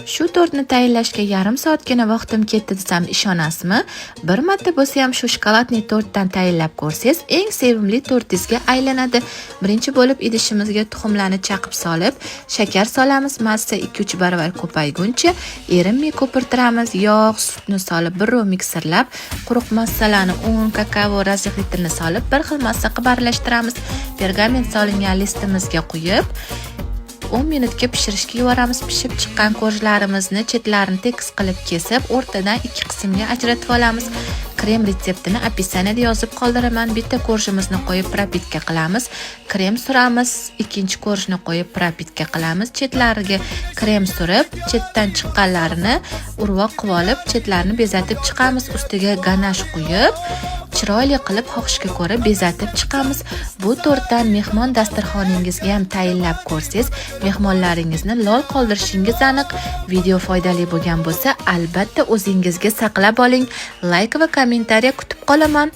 Shu tortni tayyorlashga yarim soatgina vaqtim ketdi desam ishonasizmi? Bir marta bo'lsa ham shu shokoladli tortdan tayyorlab ko'rsangiz, eng sevimli tortingizga aylanadi. Birinchi bo'lib idishimizga tuxumlarni chaqib solib, shakar solamiz. Massa 2-3 baravar ko'payguncha erinmay ko'pirtiramiz. Yog', sutni solib bir mikserlab, quruq massalarni, un, kakao, razrixitini solib bir xil massa qilib aralashtiramiz. Pergament solingan listimizga quyib 10 minutga pishirishga yuboramiz. Pishib chiqqan korjlarimizni chetlarini tekis qilib kesib, o'rtadan 2 qismga ajratib olamiz. Krem retseptini opisaniyada yozib qoldiraman. Bitta korjimizni qo'yib propitka qilamiz. Krem suramiz. Ikkinchi korjni qo'yib propitka qilamiz. Chetlariga krem surib, chetdan chiqqanlarini urvoq qilib olib, chetlarini bezatib chiqamiz. Ustiga ganash quyib, chiroyli qilib xohishga ko'ra bezatib chiqamiz. Bu tortdan mehmon dasturxoningizga ham tayyorlab ko'rsangiz, mehmonlaringizni lol qoldirishingiz aniq. Video foydali bo'lgan bo'lsa, albatta o'zingizga saqlab oling. Like va kommentariya kutib qolaman.